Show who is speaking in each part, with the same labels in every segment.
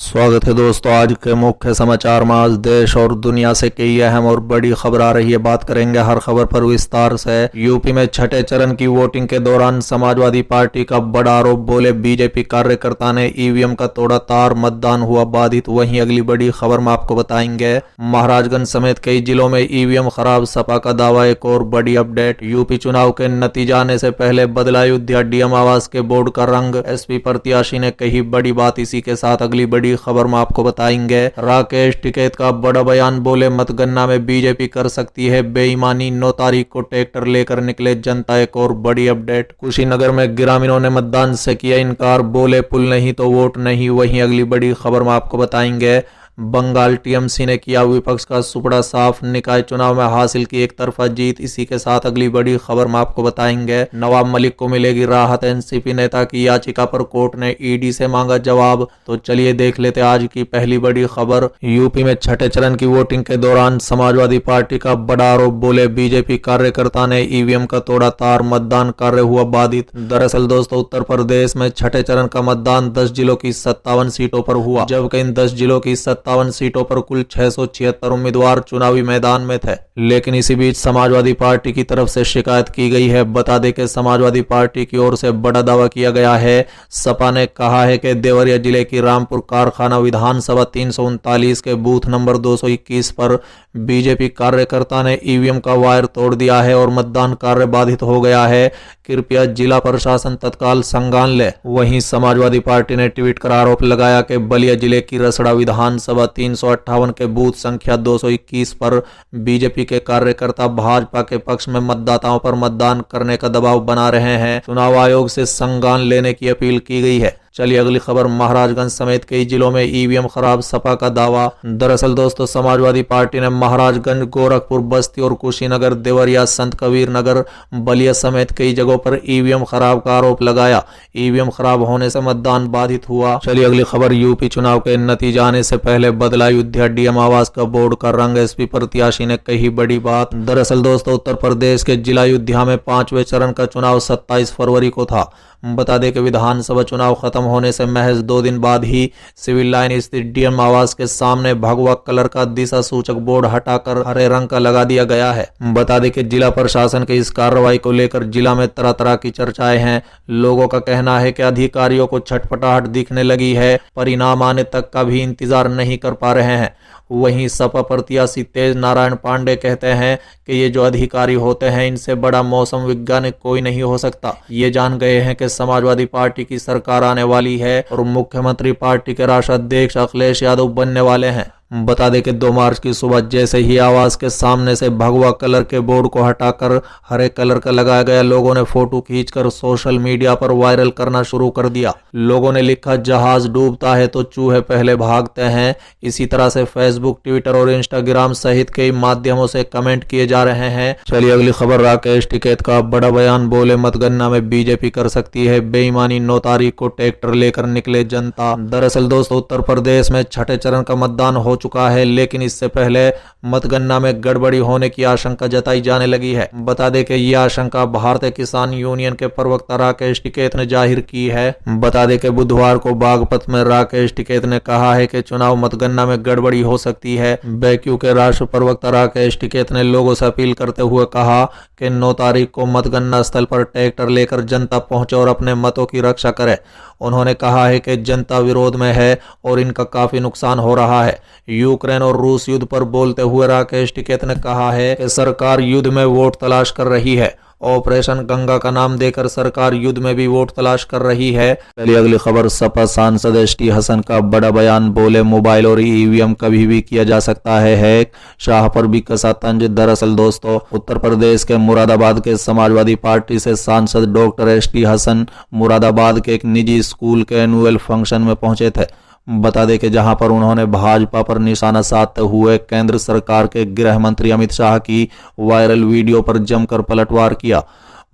Speaker 1: स्वागत है दोस्तों। आज के मुख्य समाचार में आज देश और दुनिया से कई अहम और बड़ी खबर आ रही है। बात करेंगे हर खबर पर विस्तार से। यूपी में छठे चरण की वोटिंग के दौरान समाजवादी पार्टी का बड़ा आरोप, बोले बीजेपी कार्यकर्ता ने ईवीएम का तोड़ा तार, मतदान हुआ बाधित। वहीं अगली बड़ी खबर में आपको बताएंगे महाराजगंज समेत कई जिलों में ईवीएम खराब, सपा का दावा। एक और बड़ी अपडेट, यूपी चुनाव के नतीजे आने से पहले बदला अयोध्या डीएम आवास के बोर्ड का रंग, एसपी प्रत्याशी ने कही बड़ी बात। इसी के साथ अगली बड़ी खबर में आपको बताएंगे राकेश टिकैत का बड़ा बयान, बोले मतगणना में बीजेपी कर सकती है बेईमानी। 9 तारीख को ट्रैक्टर लेकर निकले जनता। एक और बड़ी अपडेट, कुशीनगर में ग्रामीणों ने मतदान से किया इनकार, बोले पुल नहीं तो वोट नहीं। वहीं अगली बड़ी खबर में आपको बताएंगे बंगाल टीएमसी ने किया विपक्ष का सुपड़ा साफ, निकाय चुनाव में हासिल की एक तरफा जीत। इसी के साथ अगली बड़ी खबर में आपको बताएंगे नवाब मलिक को मिलेगी राहत, एनसीपी नेता की याचिका पर कोर्ट ने ईडी से मांगा जवाब। तो चलिए देख लेते आज की पहली बड़ी खबर। यूपी में छठे चरण की वोटिंग के दौरान समाजवादी पार्टी का बड़ा आरोप, बोले बीजेपी कार्यकर्ता ने ईवीएम का तोड़ा तार, मतदान कार्य हुआ बाधित। दरअसल दोस्तों, उत्तर प्रदेश में छठे चरण का मतदान 10 जिलों की 57 सीटों पर हुआ, जबकि इन 10 जिलों की 57 सीटों पर कुल 676 उम्मीदवार चुनावी मैदान में थे। लेकिन इसी बीच समाजवादी पार्टी की तरफ से शिकायत की गई है। बता दें कि समाजवादी पार्टी की ओर से बड़ा दावा किया गया है। सपा ने कहा है कि देवरिया जिले की रामपुर कारखाना विधानसभा 339 के बूथ नंबर 221 पर बीजेपी कार्यकर्ता ने ईवीएम का वायर तोड़ दिया है और मतदान कार्य बाधित हो गया है। कृपया जिला प्रशासन तत्काल संज्ञान ले। वहीं समाजवादी पार्टी ने ट्वीट कर आरोप लगाया कि बलिया जिले की रसड़ा विधानसभा 358 के बूथ संख्या 221 पर बीजेपी के कार्यकर्ता भाजपा के पक्ष में मतदाताओं पर मतदान करने का दबाव बना रहे हैं। चुनाव आयोग से संज्ञान लेने की अपील की गई है। चलिए अगली खबर, महाराजगंज समेत कई जिलों में ईवीएम खराब, सपा का दावा। दरअसल दोस्तों, समाजवादी पार्टी ने महाराजगंज, गोरखपुर, बस्ती और कुशीनगर, देवरिया, संत कबीर नगर, बलिया समेत कई जगहों पर ईवीएम खराब का आरोप लगाया। ईवीएम खराब होने से मतदान बाधित हुआ। चलिए अगली खबर, यूपी चुनाव के नतीजे आने से पहले बदला अयोध्या डीएम आवास का बोर्ड का रंग, एसपी प्रत्याशी ने कही बड़ी बात। दरअसल दोस्तों, उत्तर प्रदेश के जिला अयोध्या में 5वें चरण का चुनाव 27 फरवरी को था। बता दें कि विधानसभा चुनाव खत्म होने से महज 2 दिन बाद ही सिविल लाइन स्थित डीएम आवास के सामने भगवा कलर का दिशा सूचक बोर्ड हटाकर हरे रंग का लगा दिया गया है। बता दें कि जिला प्रशासन की इस कार्रवाई को लेकर जिला में तरह तरह की चर्चाएं हैं। लोगों का कहना है कि अधिकारियों को छटपटाहट दिखने लगी है, परिणाम आने तक का भी इंतजार नहीं कर पा रहे हैं। वहीं सपा प्रत्याशी तेज नारायण पांडे कहते हैं कि ये जो अधिकारी होते हैं, इनसे बड़ा मौसम वैज्ञानिक कोई नहीं हो सकता। ये जान गए हैं कि समाजवादी पार्टी की सरकार आने वाली है और मुख्यमंत्री पार्टी के राष्ट्रीय अध्यक्ष अखिलेश यादव बनने वाले हैं। बता दें कि 2 मार्च की सुबह जैसे ही आवास के सामने से भगवा कलर के बोर्ड को हटाकर हरे कलर का लगाया गया, लोगों ने फोटो खींचकर सोशल मीडिया पर वायरल करना शुरू कर दिया। लोगों ने लिखा, जहाज डूबता है तो चूहे पहले भागते हैं। इसी तरह से फेसबुक, ट्विटर और इंस्टाग्राम सहित कई माध्यमों से कमेंट किए जा रहे हैं। चलिए अगली खबर, राकेश टिकैत का बड़ा बयान, बोले मतगणना में बीजेपी कर सकती है बेईमानी। 9 तारीख को ट्रैक्टर लेकर निकले जनता। दरअसल दोस्तों, उत्तर प्रदेश में छठे चरण का मतदान हो चुका है, लेकिन इससे पहले मतगणना में गड़बड़ी होने की आशंका जताई जाने लगी है। बता दें कि यह आशंका भारतीय किसान यूनियन के प्रवक्ता राकेश टिकैत ने जाहिर की है। बता दें कि बुधवार को बागपत में राकेश टिकैत ने कहा है कि चुनाव मतगणना में गड़बड़ी हो सकती है। बैक्यू के राष्ट्रीय प्रवक्ता राकेश टिकैत ने लोगों से अपील करते हुए कहा कि 9 तारीख को मतगणना स्थल पर ट्रैक्टर लेकर जनता पहुंचे और अपने मतों की रक्षा करे। उन्होंने कहा है कि जनता विरोध में है और इनका काफी नुकसान हो रहा है। यूक्रेन और रूस युद्ध पर बोलते हुए राकेश टिकैत ने कहा है कि सरकार युद्ध में वोट तलाश कर रही है। ऑपरेशन गंगा का नाम देकर सरकार युद्ध में भी वोट तलाश कर रही है। चलिए अगली खबर, सपा सांसद एसटी हसन का बड़ा बयान, बोले मोबाइल और ईवीएम कभी भी किया जा सकता है हैक, शाह पर भी कसा तंज। दरअसल दोस्तों, उत्तर प्रदेश के मुरादाबाद के समाजवादी पार्टी से सांसद डॉक्टर एसटी हसन मुरादाबाद के एक निजी स्कूल के एनुअल फंक्शन में पहुंचे थे। बता दें कि जहां पर उन्होंने भाजपा पर निशाना साधते हुए केंद्र सरकार के गृह मंत्री अमित शाह की वायरल वीडियो पर जमकर पलटवार किया।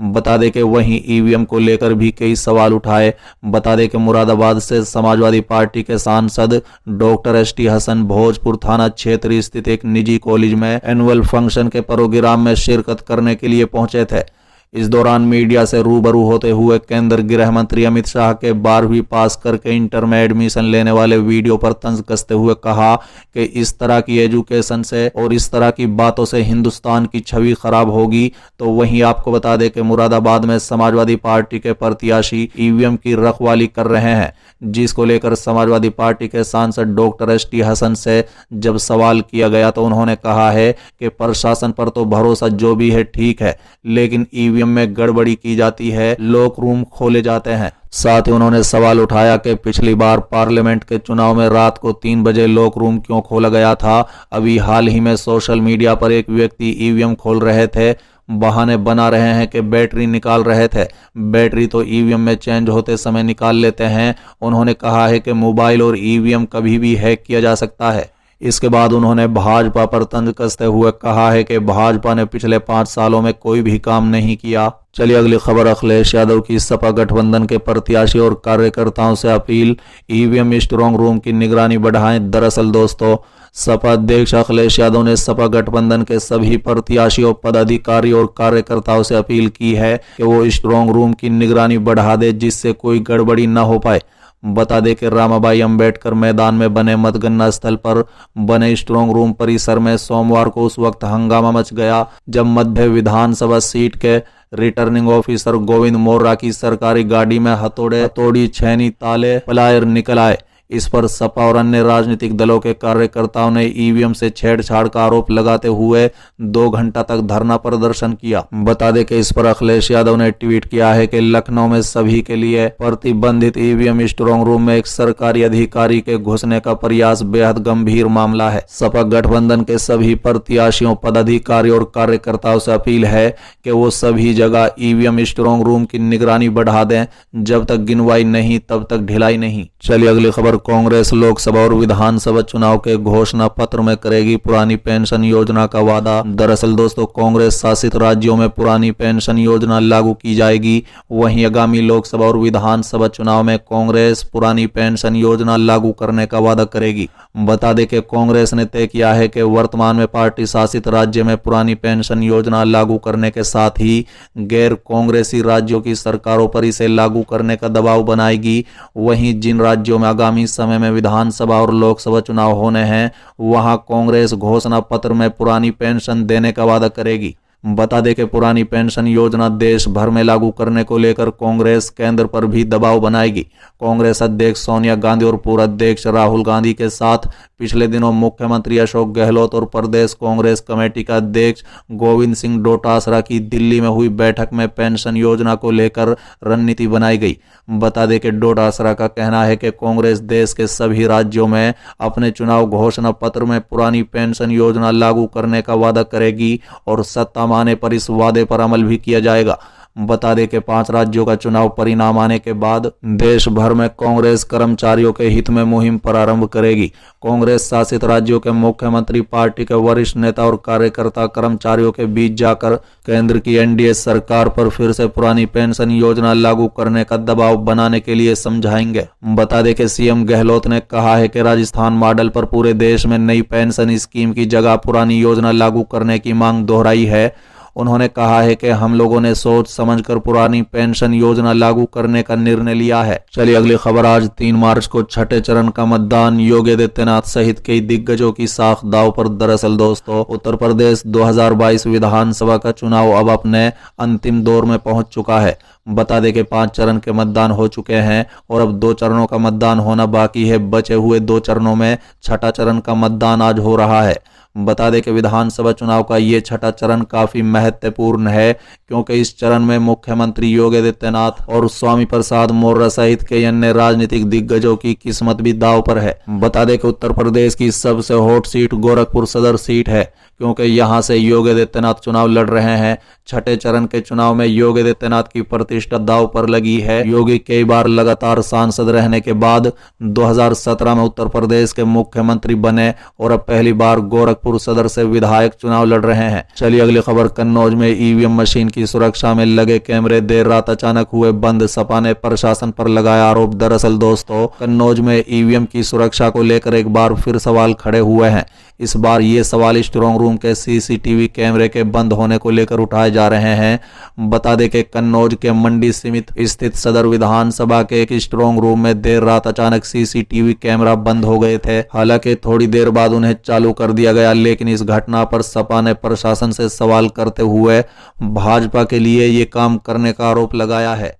Speaker 1: बता दें कि वहीं ईवीएम को लेकर भी कई सवाल उठाए। बता दें कि मुरादाबाद से समाजवादी पार्टी के सांसद डॉक्टर एसटी हसन भोजपुर थाना क्षेत्र स्थित एक निजी कॉलेज में एनुअल फंक्शन के प्रोग्राम में शिरकत करने के लिए पहुंचे थे। इस दौरान मीडिया से रूबरू होते हुए केंद्र गृह मंत्री अमित शाह के 12वीं पास करके इंटर में एडमिशन लेने वाले वीडियो पर तंज कसते हुए कहा कि इस तरह की एजुकेशन से और इस तरह की बातों से हिंदुस्तान की छवि खराब होगी। तो वहीं आपको बता दें कि मुरादाबाद में समाजवादी पार्टी के प्रत्याशी ईवीएम की रखवाली कर रहे हैं, जिसको लेकर समाजवादी पार्टी के सांसद डॉक्टर एसटी हसन से जब सवाल किया गया तो उन्होंने कहा है कि प्रशासन पर तो भरोसा जो भी है ठीक है, लेकिन ईवीएम में गड़बड़ी की जाती है, लॉक रूम खोले जाते हैं। साथ ही उन्होंने सवाल उठाया कि पिछली बार पार्लियामेंट के चुनाव में रात को 3 बजे लॉक रूम क्यों खोला गया था। अभी हाल ही में सोशल मीडिया पर एक व्यक्ति ईवीएम खोल रहे थे, बहाने बना रहे हैं कि बैटरी निकाल रहे थे। बैटरी तो ईवीएम में चेंज होते समय निकाल लेते हैं। उन्होंने कहा है कि मोबाइल और ईवीएम कभी भी हैक किया जा सकता है। इसके बाद उन्होंने भाजपा पर तंज कसते हुए कहा है कि भाजपा ने पिछले 5 सालों में कोई भी काम नहीं किया। चलिए अगली खबर, अखिलेश यादव की सपा गठबंधन के प्रत्याशी और कार्यकर्ताओं से अपील, ईवीएम स्ट्रांग रूम की निगरानी बढ़ाएं। दरअसल दोस्तों, सपा अध्यक्ष अखिलेश यादव ने सपा गठबंधन के सभी प्रत्याशियों, पदाधिकारी और कार्यकर्ताओं से अपील की है कि वो स्ट्रांग रूम की निगरानी बढ़ा दे, जिससे कोई गड़बड़ी न हो पाए। बता दें कि रामाबाई अंबेडकर मैदान में बने मतगणना स्थल पर बने स्ट्रांग रूम परिसर में सोमवार को उस वक्त हंगामा मच गया जब मध्य विधानसभा सीट के रिटर्निंग ऑफिसर गोविंद मोर्रा की सरकारी गाड़ी में हथौड़ी, छेनी, ताले, प्लायर निकल आए। इस पर सपा और अन्य राजनीतिक दलों के कार्यकर्ताओं ने ईवीएम से छेड़छाड़ का आरोप लगाते हुए 2 घंटा तक धरना प्रदर्शन किया। बता दें कि इस पर अखिलेश यादव ने ट्वीट किया है कि लखनऊ में सभी के लिए प्रतिबंधित ईवीएम स्ट्रांग रूम में एक सरकारी अधिकारी के घुसने का प्रयास बेहद गंभीर मामला है। सपा गठबंधन के सभी प्रत्याशियों, पदाधिकारी और कार्यकर्ताओं से अपील है कि वो सभी जगह ईवीएम स्ट्रांग रूम की निगरानी बढ़ा दें। जब तक गिनवाई नहीं तब तक ढिलाई नहीं। चलिए अगली खबर, कांग्रेस लोकसभा और विधानसभा चुनाव के घोषणा पत्र में करेगी पुरानी पेंशन योजना का वादा। दरअसल दोस्तों, कांग्रेस शासित राज्यों में पुरानी पेंशन योजना लागू की जाएगी। वहीं आगामी लोकसभा और विधानसभा चुनाव में कांग्रेस पुरानी पेंशन योजना लागू करने का वादा करेगी। बता दें कि कांग्रेस ने तय किया है कि वर्तमान में पार्टी शासित राज्य में पुरानी पेंशन योजना लागू करने के साथ ही गैर कांग्रेसी राज्यों की सरकारों पर इसे लागू करने का दबाव बनाएगी। वहीं जिन राज्यों में आगामी समय में विधानसभा और लोकसभा चुनाव होने हैं, वहां कांग्रेस घोषणा पत्र में पुरानी पेंशन देने का वादा करेगी। बता दें कि पुरानी पेंशन योजना देश भर में लागू करने को लेकर कांग्रेस केंद्र पर भी दबाव बनाएगी। कांग्रेस अध्यक्ष सोनिया गांधी और पूर्व अध्यक्ष राहुल गांधी के साथ पिछले दिनों मुख्यमंत्री अशोक गहलोत और प्रदेश कांग्रेस कमेटी का अध्यक्ष गोविंद सिंह डोटासरा की दिल्ली में हुई बैठक में पेंशन योजना को लेकर रणनीति बनाई गई। बता दें कि डोटासरा का कहना है कि कांग्रेस देश के सभी राज्यों में अपने चुनाव घोषणा पत्र में पुरानी पेंशन योजना लागू करने का वादा करेगी और सत्ता आने पर इस वादे पर अमल भी किया जाएगा। बता दें कि 5 राज्यों का चुनाव परिणाम आने के बाद देश भर में कांग्रेस कर्मचारियों के हित में मुहिम प्रारंभ करेगी। कांग्रेस शासित राज्यों के मुख्यमंत्री, पार्टी के वरिष्ठ नेता और कार्यकर्ता कर्मचारियों के बीच जाकर केंद्र की एनडीए सरकार पर फिर से पुरानी पेंशन योजना लागू करने का दबाव बनाने के लिए समझाएंगे। बता दें कि सीएम गहलोत ने कहा है कि राजस्थान मॉडल पर पूरे देश में नई पेंशन स्कीम की जगह पुरानी योजना लागू करने की मांग दोहराई है। उन्होंने कहा है कि हम लोगों ने सोच समझकर पुरानी पेंशन योजना लागू करने का निर्णय लिया है। चलिए अगली खबर, आज 3 मार्च को छठे चरण का मतदान, योगी आदित्यनाथ सहित कई दिग्गजों की साख दांव पर। दरअसल दोस्तों, उत्तर प्रदेश 2022 विधानसभा का चुनाव अब अपने अंतिम दौर में पहुंच चुका है। बता दें कि 5 चरण के मतदान हो चुके हैं और अब 2 चरणों का मतदान होना बाकी है। बचे हुए 2 चरणों में छठा चरण का मतदान आज हो रहा है। बता दें कि विधानसभा चुनाव का ये छठा चरण काफी महत्वपूर्ण है, क्योंकि इस चरण में मुख्यमंत्री योगी आदित्यनाथ और स्वामी प्रसाद मौर्य सहित कई अन्य राजनीतिक दिग्गजों की किस्मत भी दांव पर है। बता दें कि उत्तर प्रदेश की सबसे हॉट सीट गोरखपुर सदर सीट है, क्योंकि यहां से योगी आदित्यनाथ चुनाव लड़ रहे हैं। छठे चरण के चुनाव में योगी आदित्यनाथ की प्रतिष्ठा दांव पर लगी है। योगी कई बार लगातार सांसद रहने के बाद 2017 में उत्तर प्रदेश के मुख्यमंत्री बने और अब पहली बार गोरखपुर सदर से विधायक चुनाव लड़ रहे हैं। चलिए अगली खबर, कन्नौज में ईवीएम मशीन की सुरक्षा में लगे कैमरे देर रात अचानक हुए बंद, सपा ने प्रशासन पर लगाया आरोप। दरअसल दोस्तों, कन्नौज में ईवीएम की सुरक्षा को लेकर एक बार फिर सवाल खड़े हुए हैं। इस बार ये सवाल स्ट्रांग रूम के सीसीटीवी कैमरे के बंद होने को लेकर उठाए जा रहे हैं। बता दें कि कन्नौज के मंडी समिति स्थित सदर विधानसभा के एक स्ट्रांग रूम में देर रात अचानक सीसीटीवी कैमरा बंद हो गए थे। हालांकि थोड़ी देर बाद उन्हें चालू कर दिया गया, लेकिन इस घटना पर सपा ने प्रशासन से सवाल करते हुए भाजपा के लिए ये काम करने का आरोप लगाया है।